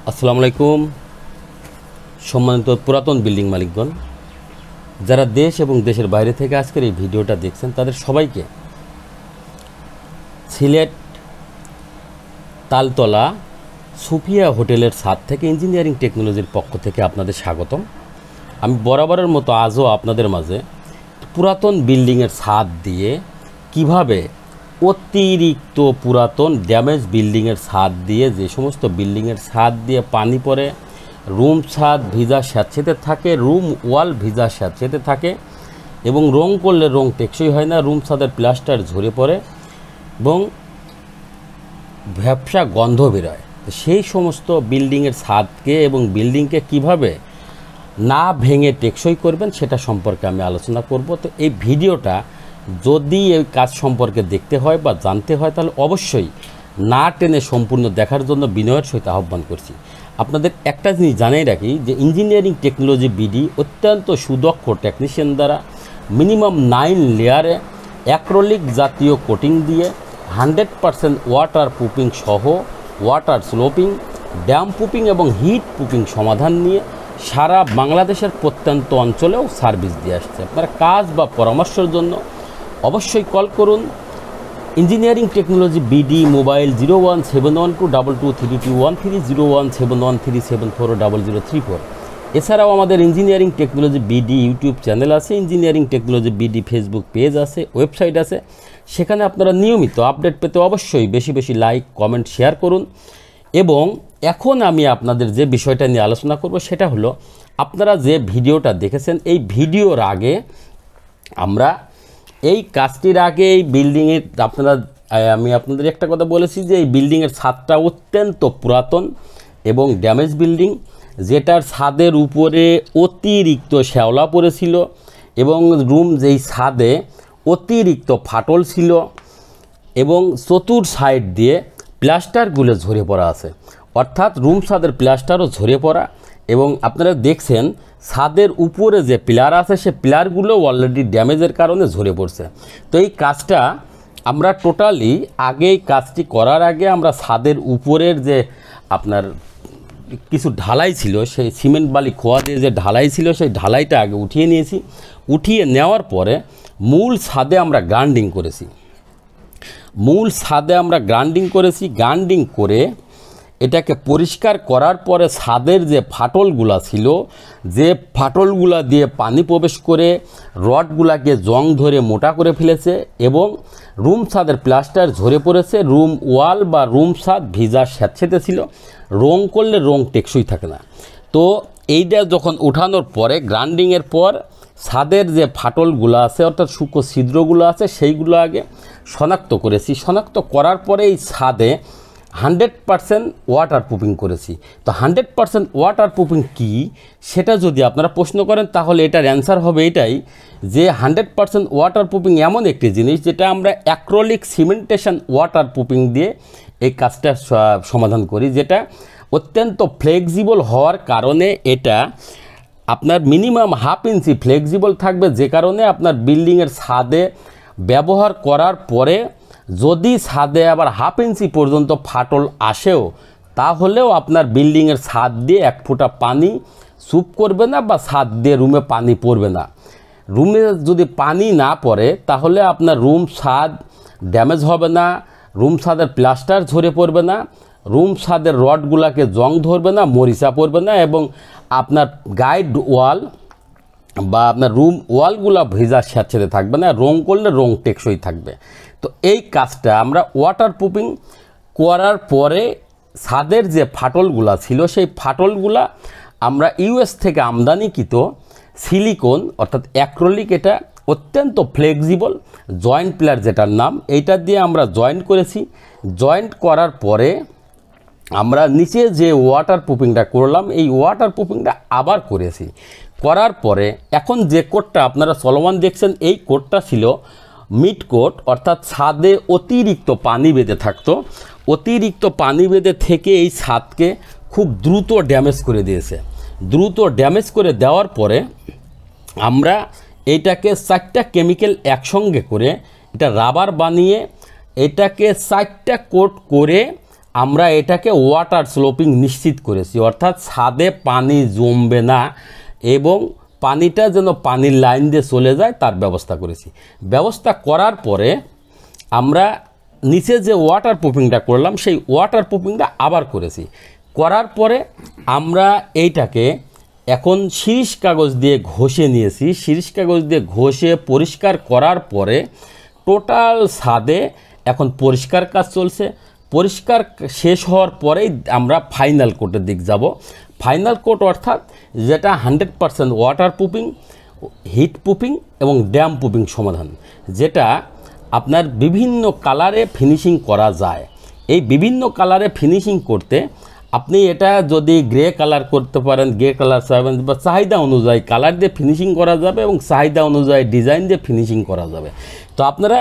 আসসালামু আলাইকুম সম্মানিত পুরাতন বিল্ডিং মালিকগণ, যারা দেশ এবং দেশের বাইরে থেকে আজকের এই ভিডিওটা দেখছেন তাদের সবাইকে সিলেট তালতলা সুফিয়া হোটেলের ছাদ থেকে ইঞ্জিনিয়ারিং টেকনোলজির পক্ষ থেকে আপনাদের স্বাগতম। আমি বরাবরের মতো আজও আপনাদের মাঝে পুরাতন বিল্ডিংয়ের ছাদ দিয়ে কিভাবে অতিরিক্ত পুরাতন ড্যামেজ বিল্ডিংয়ের ছাদ দিয়ে, যে সমস্ত বিল্ডিংয়ের ছাদ দিয়ে পানি পড়ে, রুম ছাদ ভিজা স্যাঁতসেঁতে থাকে, রুম ওয়াল ভিজা স্যাঁতসেঁতে থাকে এবং রং করলে রং টেকসই হয় না, রুম ছাদের প্লাস্টার ঝরে পড়ে এবং ভ্যাপসা গন্ধ বেরোয়। সেই সমস্ত বিল্ডিংয়ের ছাদকে এবং বিল্ডিংকে কিভাবে না ভেঙে টেকসই করবেন সেটা সম্পর্কে আমি আলোচনা করব। তো এই ভিডিওটা যদি এই কাজ সম্পর্কে দেখতে হয় বা জানতে হয় তাহলে অবশ্যই না টেনে সম্পূর্ণ দেখার জন্য বিনয়ের সহিত আহ্বান করছি। আপনাদের একটা জিনিস জানাই রাখি যে ইঞ্জিনিয়ারিং টেকনোলজি বিডি অত্যন্ত সুদক্ষ টেকনিশিয়ান দ্বারা মিনিমাম 9 লেয়ারে অ্যাক্রোলিক জাতীয় কোটিং দিয়ে 100% ওয়াটার প্রুফিং সহ ওয়াটার স্লোপিং, ড্যাম প্রুফিং এবং হিট প্রুফিং সমাধান নিয়ে সারা বাংলাদেশের প্রত্যন্ত অঞ্চলেও সার্ভিস দিয়ে আসছে। আপনারা কাজ বা পরামর্শের জন্য অবশ্যই কল করুন ইঞ্জিনিয়ারিং টেকনোলজি বিডি মোবাইল 01712223213, 01713740034। এছাড়াও আমাদের engineering technology BD YouTube channel আছে, engineering technology BD Facebook page আছে, ওয়েবসাইট আছে। সেখানে আপনারা নিয়মিত আপডেট পেতে অবশ্যই বেশি বেশি লাইক, কমেন্ট, শেয়ার করুন। এবং এখন আমি আপনাদের যে বিষয়টা নিয়ে আলোচনা করব সেটা হলো, আপনারা যে ভিডিওটা দেখেছেন এই ভিডিওর আগে আমরা এই কাজটির আগে এই বিল্ডিংয়ের আমি আপনাদের একটা কথা বলেছি যে এই বিল্ডিংয়ের ছাদটা অত্যন্ত পুরাতন এবং ড্যামেজ বিল্ডিং, যেটার ছাদের উপরে অতিরিক্ত শ্যাওলা পড়েছিল এবং রুম যেই ছাদে অতিরিক্ত ফাটল ছিল এবং চতুর সাইড দিয়ে প্লাস্টারগুলো ঝরে পড়া আছে, অর্থাৎ রুম ছাদের প্লাস্টারও ঝরে পড়া। এবং আপনারা দেখছেন ছাদের উপরে যে পিলার আছে সে পিলারগুলো অলরেডি ড্যামেজের কারণে ঝরে পড়ছে। তো এই কাজটা আমরা টোটালি এই কাজটি করার আগে আমরা ছাদের উপরের যে আপনার কিছু ঢালাই ছিল, সেই সিমেন্ট বালি খোয়া দিয়ে যে ঢালাই ছিল সেই ঢালাইটা আগে উঠিয়ে নিয়েছি। উঠিয়ে নেওয়ার পরে মূল ছাদে আমরা গ্রাইন্ডিং করেছি। গ্রাইন্ডিং করে এটাকে পরিষ্কার করার পরে ছাদের যে ফাটলগুলা ছিল, যে ফাটলগুলা দিয়ে পানি প্রবেশ করে রডগুলাকে জং ধরে মোটা করে ফেলেছে এবং রুম ছাদের প্লাস্টার ঝরে পড়েছে, রুম ওয়াল বা রুম ছাদ ভিজা স্যাঁতসেঁতে ছিল, রং করলে রং টেকসই থাকে না। তো এইটা যখন উঠানোর পরে গ্রাইন্ডিংয়ের পর ছাদের যে ফাটলগুলো আছে অর্থাৎ সূক্ষ্ম ছিদ্রগুলো আছে সেইগুলো আগে শনাক্ত করেছি। শনাক্ত করার পরে এই ছাদে 100% ওয়াটার প্রুফিং করেছি। তো 100% ওয়াটার প্রুফিং কী সেটা যদি আপনারা প্রশ্ন করেন তাহলে এটার অ্যান্সার হবে এটাই যে 100% ওয়াটার প্রুফিং এমন একটি জিনিস যেটা আমরা অ্যাক্রোলিক সিমেন্টেশন ওয়াটার প্রুফিং দিয়ে এই কাজটা সমাধান করি, যেটা অত্যন্ত ফ্লেক্সিবল হওয়ার কারণে এটা আপনার মিনিমাম 1/2 ইঞ্চি ফ্লেক্সিবল থাকবে, যে কারণে আপনার বিল্ডিংয়ের ছাদে ব্যবহার করার পরে যদি ছাদে আবার 1/2 ইঞ্চি পর্যন্ত ফাটল আসেও তাহলেও আপনার বিল্ডিংয়ের ছাদ দিয়ে 1 ফোঁটা পানি স্যুপ করবে না বা ছাদ দিয়ে রুমে পানি পড়বে না। রুমে যদি পানি না পড়ে তাহলে আপনার রুম ছাদ ড্যামেজ হবে না, রুম ছাদের প্লাস্টার ঝরে পড়বে না, রুম ছাদের রডগুলাকে জং ধরবে না, মরিচা পড়বে না এবং আপনার গাইড ওয়াল বা আপনার রুম ওয়ালগুলা ভিজা স্যাঁতসেঁতে থাকবে না, রং করলে রং টেকসই থাকবে। তো এই কাজটা আমরা ওয়াটার প্রুফিং করার পরে ছাদের যে ফাটলগুলা ছিল সেই ফাটলগুলা আমরা ইউএস থেকে আমদানিকৃত সিলিকন অর্থাৎ অ্যাক্রোলিক, এটা অত্যন্ত ফ্লেক্সিবল জয়েন্ট পিলার যেটার নাম, এইটা দিয়ে আমরা জয়েন্ট করেছি। জয়েন্ট করার পরে আমরা নিচে যে ওয়াটার প্রুফিংটা করলাম এই ওয়াটার প্রুফিংটা আবার করেছি। করার পরে এখন যে কোটটা আপনারা চলমান দেখছেন এই কোটটা ছিল মিড কোট, অর্থাৎ ছাদে অতিরিক্ত পানি বেঁধে থাকতো, অতিরিক্ত পানি বেঁধে থেকে এই ছাদকে খুব দ্রুত ড্যামেজ করে দিয়েছে। দ্রুত ড্যামেজ করে দেওয়ার পরে আমরা এইটাকে 4টা কেমিক্যাল একসঙ্গে করে এটা রাবার বানিয়ে এটাকে 4টা কোট করে আমরা এটাকে ওয়াটার স্লোপিং নিশ্চিত করেছি, অর্থাৎ ছাদে পানি জমবে না এবং পানিটা যেন পানির লাইন দিয়ে চলে যায় তার ব্যবস্থা করেছি। ব্যবস্থা করার পরে আমরা নিচে যে ওয়াটার প্রুফিংটা করলাম সেই ওয়াটার প্রুফিংটা আবার করেছি। করার পরে আমরা এইটাকে এখন শিরিষ কাগজ দিয়ে ঘষে নিয়েছি। শিরিষ কাগজ দিয়ে ঘষে পরিষ্কার করার পরে টোটাল ছাদে এখন পরিষ্কার কাজ চলছে। পরিষ্কার শেষ হওয়ার পরেই আমরা ফাইনাল কোটের দিক যাব। ফাইনাল কোট অর্থাৎ যেটা 100% ওয়াটার প্রুফিং, হিট প্রুফিং এবং ড্যাম প্রুফিং সমাধান, যেটা আপনার বিভিন্ন কালারে ফিনিশিং করা যায়। এই বিভিন্ন কালারে ফিনিশিং করতে আপনি এটা যদি গ্রে কালার করতে পারেন, গ্রে কালার চাইবেন বা চাহিদা অনুযায়ী কালার দিয়ে ফিনিশিং করা যাবে এবং চাহিদা অনুযায়ী ডিজাইন দিয়ে ফিনিশিং করা যাবে। তো আপনারা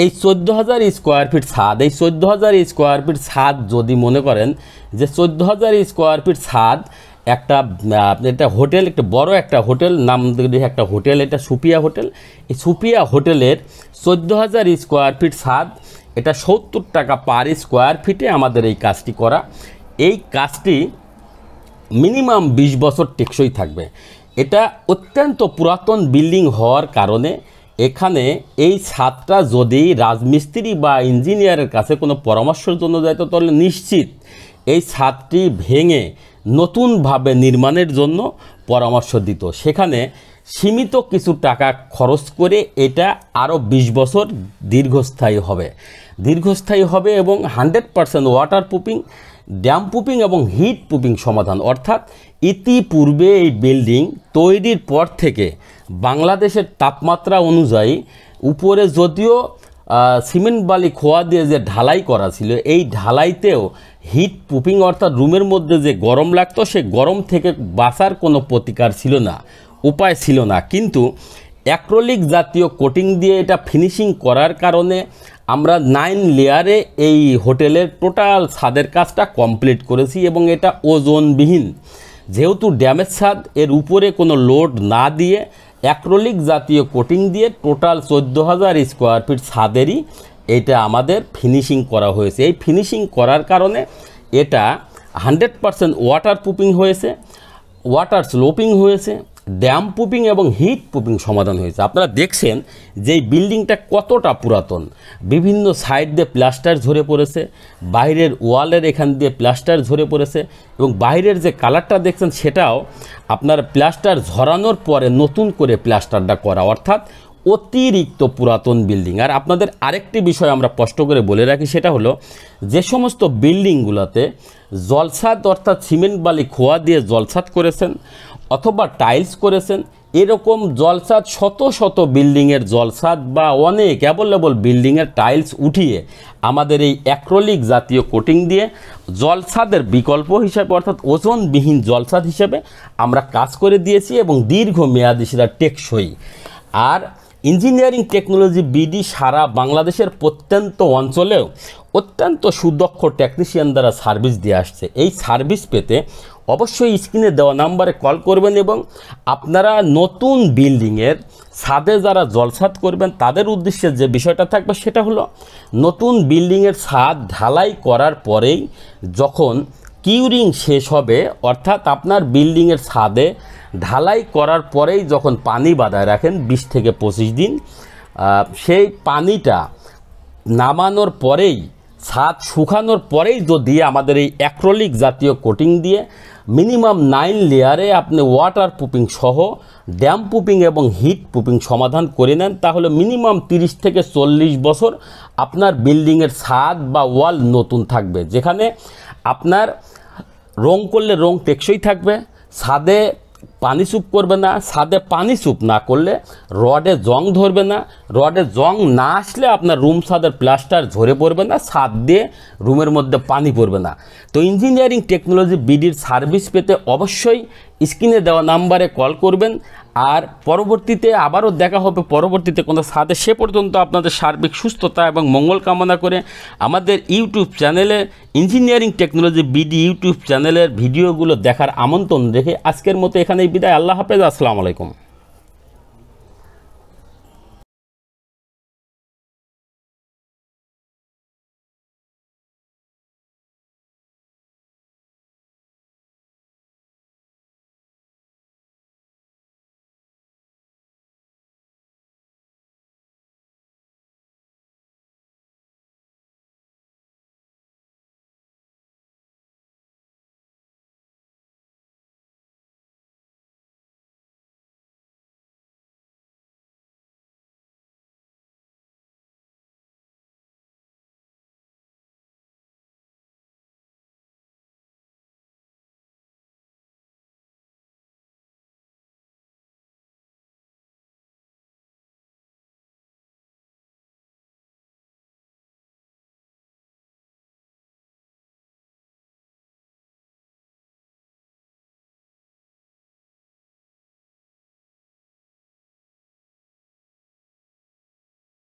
এই 14,000 স্কোয়ার ফিট ছাদ, এই 14,000 স্কোয়ার ফিট ছাদ যদি মনে করেন যে 14,000 স্কোয়ার ফিট ছাদ একটা হোটেল, একটা বড় একটা হোটেল, নাম একটা হোটেল, এটা সুপিয়া হোটেল। এই সুপিয়া হোটেলের 14,000 স্কোয়ার ফিট ছাদ, এটা 70 টাকা পার স্কোয়ার ফিটে আমাদের এই কাজটি করা। এই কাজটি মিনিমাম 20 বছর টেকসই থাকবে। এটা অত্যন্ত পুরাতন বিল্ডিং হওয়ার কারণে এখানে এই ছাদটা যদি রাজমিস্ত্রি বা ইঞ্জিনিয়ারের কাছে কোনো পরামর্শের জন্য যাইতো তাহলে নিশ্চিত এই ছাদটি ভেঙে নতুনভাবে নির্মাণের জন্য পরামর্শ দিত। সেখানে সীমিত কিছু টাকা খরচ করে এটা আরও 20 বছর দীর্ঘস্থায়ী হবে এবং 100% ওয়াটার প্রুফিং, ড্যাম প্রুফিং এবং হিট প্রুফিং সমাধান। অর্থাৎ ইতিপূর্বে এই বিল্ডিং তৈরির পর থেকে বাংলাদেশের তাপমাত্রা অনুযায়ী উপরে যদিও সিমেন্ট বালি খোয়া দিয়ে যে ঢালাই করা ছিল, এই ঢালাইতেও হিট প্রুফিং অর্থাৎ রুমের মধ্যে যে গরম লাগতো সে গরম থেকে বাঁচার কোনো প্রতিকার ছিল না, উপায় ছিল না। কিন্তু অ্যাক্রিলিক জাতীয় কোটিং দিয়ে এটা ফিনিশিং করার কারণে আমরা 9 লেয়ারে এই হোটেলের টোটাল ছাদের কাজটা কমপ্লিট করেছি এবং এটা ওজনবিহীন। যেহেতু ড্যামেজ ছাদ, এর উপরে কোনো লোড না দিয়ে অ্যাক্রিলিক জাতীয় কোটিং দিয়ে টোটাল 14,000 স্কোয়ার ফিট ছাদেরই এটা আমাদের ফিনিশিং করা হয়েছে। এই ফিনিশিং করার কারণে এটা 100% ওয়াটার প্রুফিং হয়েছে, ওয়াটার স্লোপিং হয়েছে, ড্যাম প্রুফিং এবং হিট প্রুফিং সমাধান হয়েছে। আপনারা দেখছেন যে এই বিল্ডিংটা কতটা পুরাতন, বিভিন্ন সাইড দিয়ে প্লাস্টার ঝরে পড়েছে, বাইরের ওয়ালের এখান দিয়ে প্লাস্টার ঝরে পড়েছে এবং বাইরের যে কালারটা দেখছেন সেটাও আপনার প্লাস্টার ঝরানোর পরে নতুন করে প্লাস্টারটা করা, অর্থাৎ অতিরিক্ত পুরাতন বিল্ডিং। আর আপনাদের আরেকটি বিষয় আমরা স্পষ্ট করে বলে রাখি, সেটা হলো যে সমস্ত বিল্ডিংগুলোতে জলছাদ অর্থাৎ সিমেন্ট বালি খোয়া দিয়ে জলছাদ করেছেন অথবা টাইলস করেছেন, এরকম জলছাদ শত শত বিল্ডিংয়ের জলছাদ বা অনেক অ্যাভেলেবল বিল্ডিংয়ের টাইলস উঠিয়ে আমাদের এই অ্যাক্রিলিক জাতীয় কোটিং দিয়ে জলছাদের বিকল্প হিসাবে অর্থাৎ ওজনবিহীন জলছাদ হিসেবে আমরা কাজ করে দিয়েছি এবং দীর্ঘমেয়াদী সেটা টেকসই। আর ইঞ্জিনিয়ারিং টেকনোলজি বিডি সারা বাংলাদেশের প্রত্যন্ত অঞ্চলেও অত্যন্ত সুদক্ষ টেকনিশিয়ান দ্বারা সার্ভিস দিয়ে আসছে। এই সার্ভিস পেতে অবশ্যই স্ক্রিনে দেওয়া নাম্বারে কল করবেন এবং আপনারা নতুন বিল্ডিংয়ের ছাদে যারা জলছাদ করবেন তাদের উদ্দেশ্যে যে বিষয়টা থাকবে সেটা হলো নতুন বিল্ডিংয়ের ছাদ ঢালাই করার পরেই যখন কিউরিং শেষ হবে, অর্থাৎ আপনার বিল্ডিংয়ের ছাদে ঢালাই করার পরেই যখন পানি বাঁধায় রাখেন 20 থেকে 25 দিন, সেই পানিটা নামানোর পরেই ছাদ শুকানোর পরেই যদি আমাদের এই অ্যাক্রিলিক জাতীয় কোটিং দিয়ে মিনিমাম 9 লেয়ারে আপনি ওয়াটার প্রুফিং সহ ড্যাম প্রুফিং এবং হিট প্রুফিং সমাধান করে নেন, তাহলে মিনিমাম 30 থেকে 40 বছর আপনার বিল্ডিংয়ের ছাদ বা ওয়াল নতুন থাকবে। যেখানে আপনার রং করলে রং টেকসই থাকবে, ছাদে পানি চুপ করবে না, ছাদে পানি চুপ না করলে রডে জং ধরবে না, রডে জং না আসলে আপনার রুম ছাদের প্লাস্টার ঝরে পড়বে না, ছাদ দিয়ে রুমের মধ্যে পানি পড়বে না। তো ইঞ্জিনিয়ারিং টেকনোলজি বিডির সার্ভিস পেতে অবশ্যই স্ক্রিনে দেওয়া নাম্বারে কল করবেন। আর পরবর্তীতে আবারও দেখা হবে পরবর্তীতে কোনো ছাদে। সে পর্যন্ত আপনাদের সার্বিক সুস্থতা এবং মঙ্গল কামনা করে আমাদের ইউটিউব চ্যানেলে ইঞ্জিনিয়ারিং টেকনোলজি বিডি ইউটিউব চ্যানেলের ভিডিওগুলো দেখার আমন্ত্রণ রেখে আজকের মতো এখানেই বিদায়। আল্লাহ হাফেজ, আসসালামু আলাইকুম।